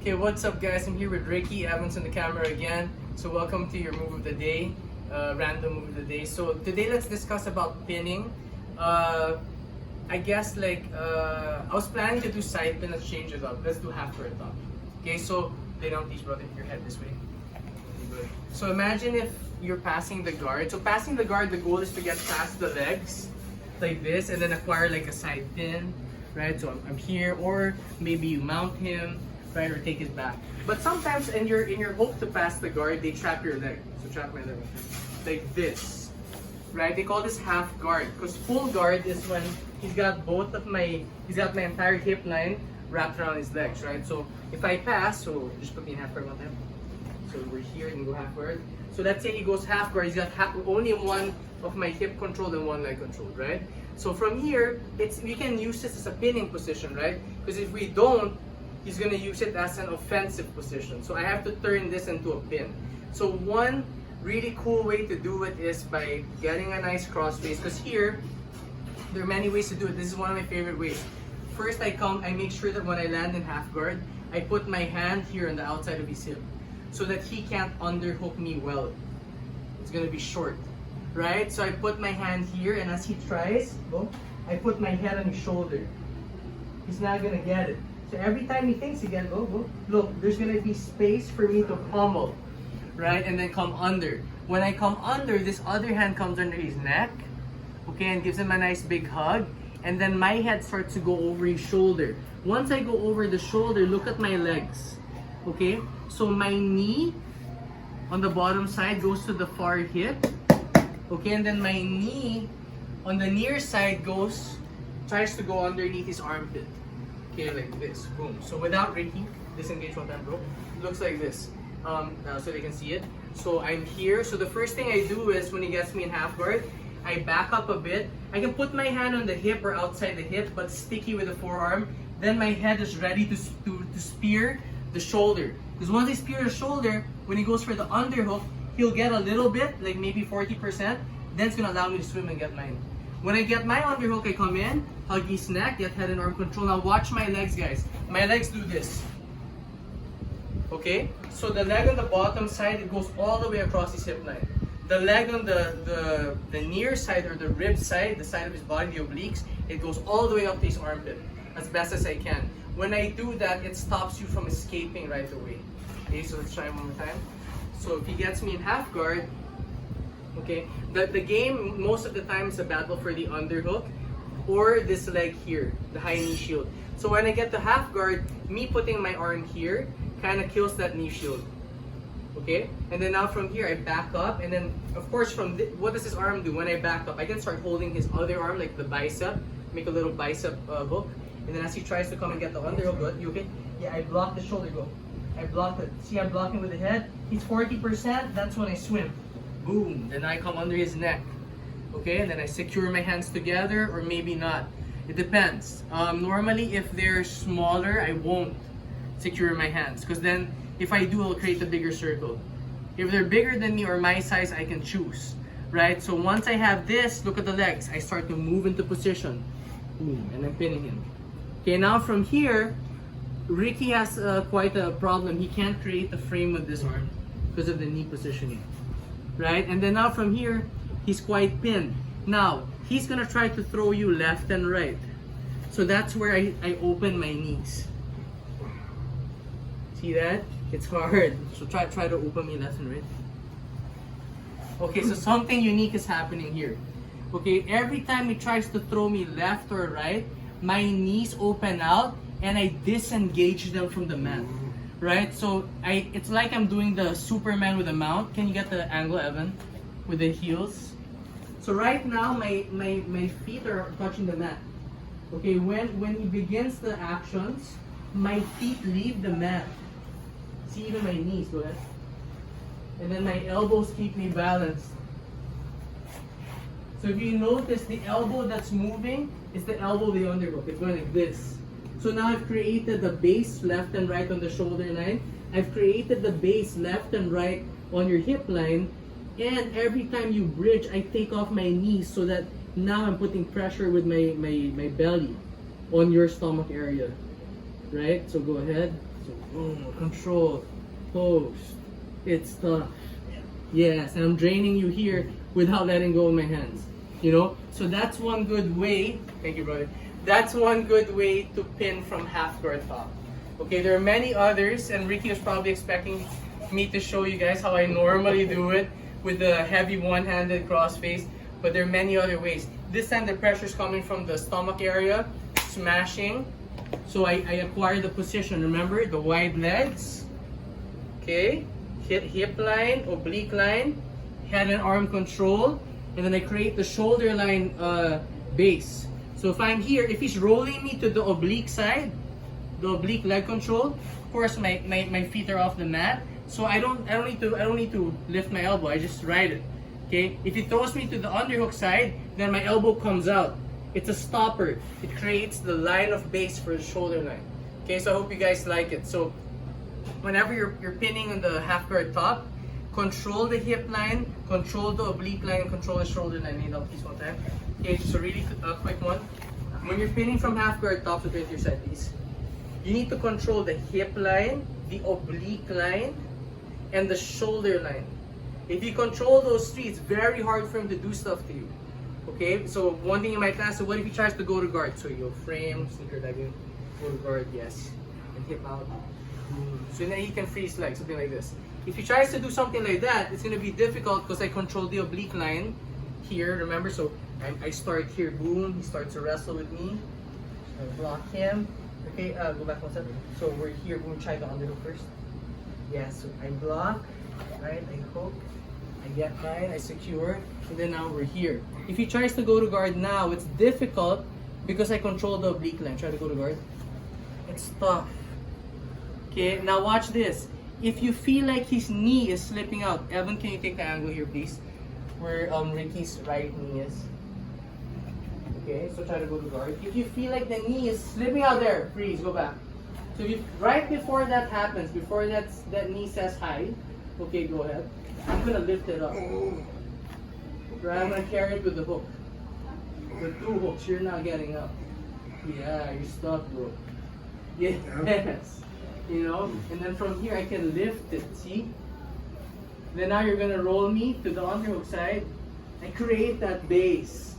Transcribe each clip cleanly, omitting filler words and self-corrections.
Okay, what's up guys? I'm here with Ricky Evans on the camera again. So welcome to your move of the day, random move of the day. So today let's discuss about pinning. I guess I was planning to do side pin. Let's change it up. Let's do half for a top. Okay, so lay down please, brother, your head this way. Good. So imagine if you're passing the guard. So passing the guard, the goal is to get past the legs like this and then acquire like a side pin, right? So I'm here, or maybe you mount him, right, or take his back. But sometimes in your hope to pass the guard, they trap your leg. So trap my leg like this, right? They call this half guard because full guard is when he's got my entire hip line wrapped around his legs, right? So if I pass, so just put me in half guard one time. So we're here and go half guard. So let's say he goes half guard. He's got only one of my hip controlled and one leg controlled, right? So from here, we can use this as a pinning position, right? Because if we don't, he's gonna use it as an offensive position. So I have to turn this into a pin. So one really cool way to do it is by getting a nice crossface. Because here, there are many ways to do it. This is one of my favorite ways. First, I make sure that when I land in half guard, I put my hand here on the outside of his hip, so that he can't underhook me well. It's gonna be short, right? So I put my hand here, and as he tries, I put my head on his shoulder. He's not gonna get it. So every time he thinks he gets it, look, there's gonna be space for me to pummel, right? And then come under. When I come under, this other hand comes under his neck, okay, and gives him a nice big hug. And then my head starts to go over his shoulder. Once I go over the shoulder, look at my legs, okay? So my knee on the bottom side goes to the far hip, okay? And then my knee on the near side tries to go underneath his armpit, okay, like this, boom. So without Ricky, disengage one time, bro. It looks like this, so they can see it. So I'm here. So the first thing I do is when he gets me in half guard, I back up a bit. I can put my hand on the hip or outside the hip, but sticky with the forearm. Then my head is ready to spear the shoulder. Because once I spear the shoulder, when he goes for the underhook, he'll get a little bit, like maybe 40%. Then it's gonna allow me to swim and get mine. When I get my underhook, I come in, hug his neck, get head and arm control. Now watch my legs, guys. My legs do this. Okay? So the leg on the bottom side, it goes all the way across his hip line. The leg on the near side or the rib side, the side of his body, the obliques, it goes all the way up to his armpit as best as I can. When I do that, it stops you from escaping right away. Okay, so let's try one more time. So if he gets me in half guard, okay, the game most of the time is a battle for the underhook or this leg here, the high knee shield. So when I get the half guard, me putting my arm here kind of kills that knee shield. Okay, and then now from here I back up, and then of course what does his arm do when I back up? I can start holding his other arm, like the bicep, make a little bicep hook, and then as he tries to come and get the underhook, you okay? Yeah, I block the shoulder, go. I block it. See, I'm blocking with the head. He's 40%. That's when I swim. Boom. Then I come under his neck. Okay, and then I secure my hands together, or maybe not. It depends. Normally, if they're smaller, I won't secure my hands, because then if I do, I'll create a bigger circle. If they're bigger than me or my size, I can choose, right? So once I have this, look at the legs. I start to move into position. Boom, and I'm pinning him. Okay, now from here, Ricky has quite a problem. He can't create a frame with this arm because of the knee positioning, right? And then now from here, he's quite pinned. Now, he's gonna try to throw you left and right. So that's where I open my knees. See that? It's hard. So try to open me left and right. Okay, so something unique is happening here. Okay, every time he tries to throw me left or right, my knees open out and I disengage them from the mat. Right? So it's like I'm doing the Superman with a mount. Can you get the angle, Evan? With the heels. So right now my feet are touching the mat. Okay, when he begins the actions, my feet leave the mat. See, even my knees, go ahead. And then my elbows keep me balanced. So if you notice, the elbow that's moving is the elbow the underhook. It's going like this. So now I've created the base left and right on the shoulder line. I've created the base left and right on your hip line. And every time you bridge, I take off my knees so that now I'm putting pressure with my belly on your stomach area. Right? So go ahead. So boom, control, post. It's tough. Yes, and I'm draining you here without letting go of my hands. You know? So that's one good way. Thank you, brother. That's one good way to pin from half guard top. Okay, there are many others, and Ricky was probably expecting me to show you guys how I normally do it with the heavy one-handed crossface, but there are many other ways. This time the pressure is coming from the stomach area, smashing. So I acquire the position, remember, the wide legs, okay, hit hip line, oblique line, head and arm control, and then I create the shoulder line base. So if I'm here, if he's rolling me to the oblique side, the oblique leg control, of course my feet are off the mat, so I don't need to lift my elbow, I just ride it. Okay? If he throws me to the underhook side, then my elbow comes out. It's a stopper. It creates the line of base for the shoulder line. Okay, so I hope you guys like it. So whenever you're pinning on the half guard top, control the hip line, control the oblique line, and control the shoulder line. Need help, please, one time. Okay, just a really quick one. When you're pinning from half guard top, look at your side, please. You need to control the hip line, the oblique line, and the shoulder line. If you control those three, it's very hard for him to do stuff to you. Okay, so one thing you might ask, so what if he tries to go to guard? So you'll frame, sneaker leg in, go to guard, yes, and hip out. So then he can freeze leg, something like this. If he tries to do something like that, it's going to be difficult because I control the oblique line here, remember? So I start here, boom, he starts to wrestle with me. I block him. Okay, go back one step. So we're here, boom, try the underhook first. Yes, so I block, right, I hook, I get mine, I secure, and then now we're here. If he tries to go to guard now, it's difficult because I control the oblique line. Try to go to guard. It's tough. Okay, now watch this. If you feel like his knee is slipping out, Evan, can you take the angle here, please? Where Ricky's right knee is. Okay, so try to go to guard. If you feel like the knee is slipping out there, freeze, go back. So right before that happens, before that knee says hi, okay, go ahead. I'm gonna lift it up. Right, I'm gonna carry it with the hook. The two hooks, you're not getting up. Yeah, you're stuck, bro. Yes. You know, and then from here I can lift it, see? Then now you're gonna roll me to the underhook side and create that base.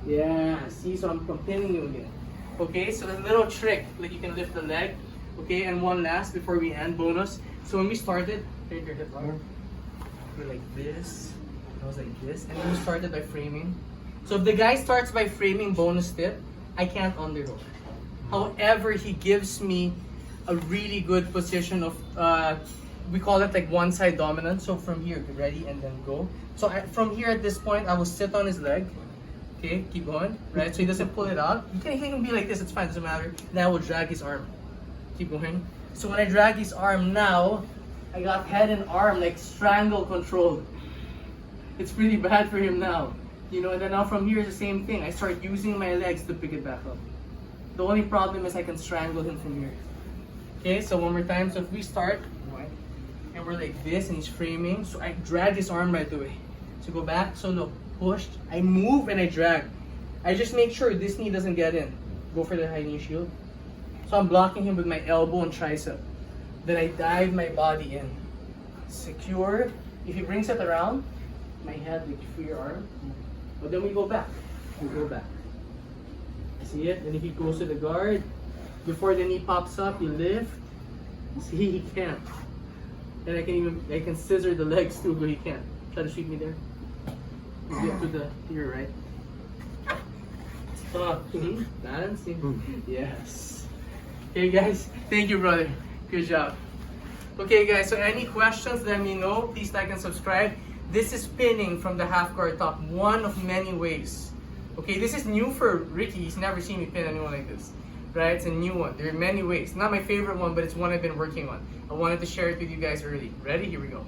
Yeah, see, so I'm pinning you again. Okay, so a little trick, like you can lift the leg. Okay, and one last before we end, bonus. So when we started, turn your hip up. We're like this, I was like this, and then we started by framing. So if the guy starts by framing, bonus tip, I can't underhook. However, he gives me a really good position of, we call it like one side dominant. So from here, get ready and then go. So from here at this point, I will sit on his leg. Okay, keep going, right? So he doesn't pull it out. He can be like this, it's fine, doesn't matter. Now I will drag his arm. Keep going. So when I drag his arm now, I got head and arm like strangle control. It's pretty bad for him now. You know, and then now from here is the same thing. I start using my legs to pick it back up. The only problem is I can strangle him from here. Okay, so one more time. So if we start, and we're like this and he's framing, so I drag his arm right away. So go back, so look, pushed, I move and I drag. I just make sure this knee doesn't get in. Go for the high knee shield. So I'm blocking him with my elbow and tricep. Then I dive my body in. Secure. If he brings it around, my head, like free your arm. But then we go back. We go back. See it? And if he goes to the guard, before the knee pops up, you lift. See, he can't. And I can scissor the legs too, but he can't. Try to sweep me there. Get to your right. Stop. See? Balancing. Yes. Okay, guys. Thank you, brother. Good job. Okay, guys. So any questions, let me know. Please like and subscribe. This is pinning from the half guard top. One of many ways. Okay, this is new for Ricky. He's never seen me pin anyone like this. Right? It's a new one. There are many ways. Not my favorite one, but it's one I've been working on. I wanted to share it with you guys early. Ready? Here we go.